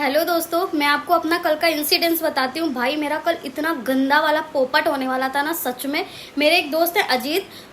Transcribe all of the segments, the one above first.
Hello दोस्तों, मैं आपको अपना कल का इंसिडेंस बताती हूँ। भाई मेरा कल इतना गंदा वाला पोपट होने वाला था ना, सच में। मेरे एक दोस्त है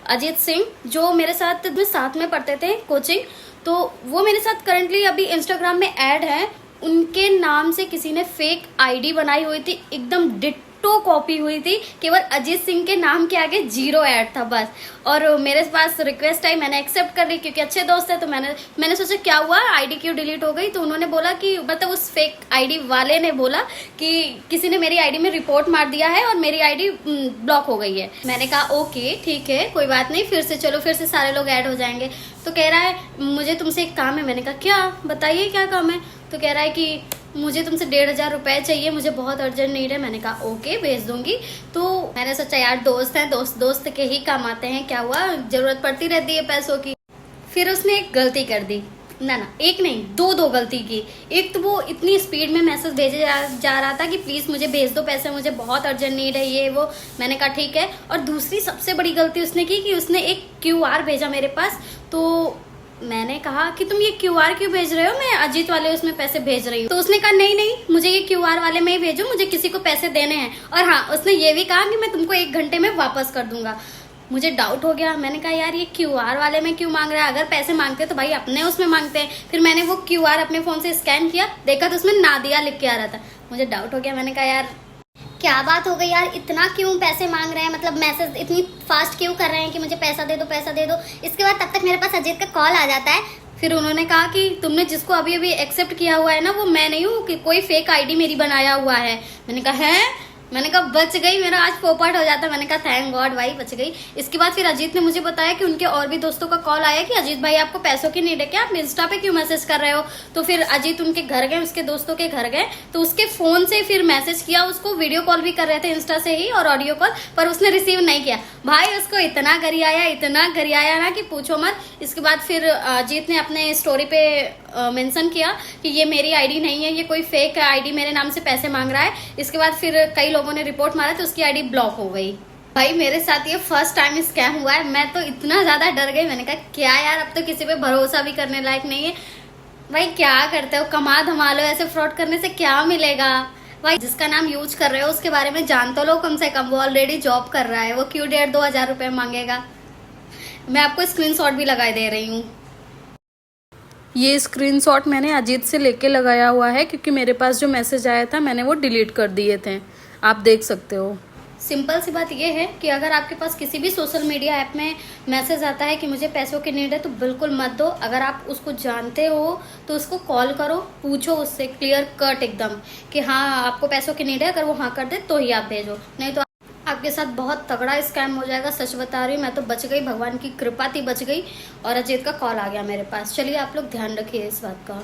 अजीत सिंह, जो मेरे साथ में पढ़ते थे कोचिंग। तो वो मेरे साथ करंटली अभी इंस्टाग्राम में ऐड है। उनके नाम से किसी ने फेक आईडी बनाई हुई थी, एकदम डिट्टो कॉपी हुई थी। केवल अजीत सिंह के नाम के आगे 0 ऐड था बस। और मेरे पास रिक्वेस्ट आई, मैंने एक्सेप्ट कर ली क्योंकि अच्छे दोस्त है। तो मैंने सोचा क्या हुआ, आईडी क्यों डिलीट हो गई। तो उन्होंने बोला कि मतलब उस फेक आईडी वाले ने बोला कि किसी ने मेरी आईडी में रिपोर्ट मार दिया है और मेरी आईडी ब्लॉक हो गई है। मैंने कहा ओके ठीक है, कोई बात नहीं, फिर से सारे लोग ऐड हो जाएंगे। तो कह रहा है मुझे तुमसे एक काम है। मैंने कहा क्या, बताइए क्या काम है। तो कह रहा है कि मुझे तुमसे 1,500 रुपए चाहिए, मुझे बहुत अर्जेंट नीड है। मैंने कहा ओके भेज दूंगी। तो मैंने सोचा यार दोस्त हैं, दोस्त के ही काम आते हैं, क्या हुआ, जरूरत पड़ती रहती है पैसों की। फिर उसने एक गलती कर दी, ना एक नहीं दो गलती की। एक तो वो इतनी स्पीड में मैसेज भेजे जा रहा था कि प्लीज मुझे भेज दो पैसे, मुझे बहुत अर्जेंट नीड है, ये वो। मैंने कहा ठीक है। और दूसरी सबसे बड़ी गलती उसने की कि उसने एक QR भेजा मेरे पास। तो मैंने कहा कि तुम ये QR क्यों भेज रहे हो, मैं अजीत वाले उसमें पैसे भेज रही हूँ। तो उसने कहा नहीं मुझे ये QR वाले में ही भेजो, मुझे किसी को पैसे देने हैं। और हाँ, उसने ये भी कहा कि मैं तुमको 1 घंटे में वापस कर दूंगा। मुझे डाउट हो गया। मैंने कहा यार ये QR वाले में क्यों मांग रहा है, अगर पैसे मांगते तो भाई अपने उसमें मांगते हैं। फिर मैंने वो QR अपने फोन से स्कैन किया, देखा तो उसमें नादिया लिख के आ रहा था। मुझे डाउट हो गया। मैंने कहा यार क्या बात हो गई यार, इतना क्यों पैसे मांग रहे हैं, मतलब मैसेज इतनी फास्ट क्यों कर रहे हैं कि मुझे पैसा दे दो। इसके बाद तब तक मेरे पास अजीत का कॉल आ जाता है। फिर उन्होंने कहा कि तुमने जिसको अभी एक्सेप्ट किया हुआ है ना, वो मैं नहीं हूँ, कि कोई फेक आईडी मेरी बनाया हुआ है। मैंने कहा है, मैंने कहा बच गई, मेरा आज पोपट हो जाता। मैंने कहा थैंक गॉड भाई बच गई। इसके बाद फिर अजीत ने मुझे बताया कि उनके और भी दोस्तों का कॉल आया कि अजीत भाई आपको पैसों की नीड है क्या, आप इंस्टा पे क्यों मैसेज कर रहे हो। तो फिर अजीत उनके घर गए, उसके दोस्तों के घर गए, तो उसके फोन से फिर मैसेज किया उसको। वीडियो कॉल भी कर रहे थे इंस्टा से ही और ऑडियो कॉल, पर उसने रिसीव नहीं किया। भाई उसको इतना गरियाया ना कि पूछो मत। इसके बाद फिर अजीत ने अपने स्टोरी पे मेंशन किया कि ये मेरी आईडी नहीं है, ये कोई फेक आईडी मेरे नाम से पैसे मांग रहा है। इसके बाद फिर कई लोगों ने रिपोर्ट मारा तो उसकी आईडी ब्लॉक हो गई। भाई मेरे साथ ये फर्स्ट टाइम स्कैम हुआ है। मैं तो इतना ज्यादा डर गई। मैंने कहा क्या यार, अब तो किसी पे भरोसा भी करने लायक नहीं है। भाई क्या करते हो, कमा धमा लो, ऐसे फ्रॉड करने से क्या मिलेगा। भाई जिसका नाम यूज कर रहे हो उसके बारे में जान तो लो कम से कम, वो ऑलरेडी जॉब कर रहा है, वो क्यों 1,500-2 हजार रुपए मांगेगा। मैं आपको स्क्रीनशॉट भी लगाए दे रही हूँ। ये स्क्रीनशॉट मैंने अजीत से लेके लगाया हुआ है, क्योंकि मेरे पास जो मैसेज आया था मैंने वो डिलीट कर दिए थे, आप देख सकते हो। सिंपल सी बात यह है कि अगर आपके पास किसी भी सोशल मीडिया ऐप में मैसेज आता है कि मुझे पैसों की नीड है, तो बिल्कुल मत दो। अगर आप उसको जानते हो तो उसको कॉल करो, पूछो उससे क्लियर कट एकदम कि हाँ आपको पैसों की नीड है। अगर वो हाँ कर दे तो ही आप भेजो, नहीं तो आपके साथ बहुत तगड़ा स्कैम हो जाएगा। सच बता रही हूँ, मैं तो बच गई, भगवान की कृपा थी बच गई। और अजीत का कॉल आ गया मेरे पास। चलिए आप लोग ध्यान रखिए इस बात का।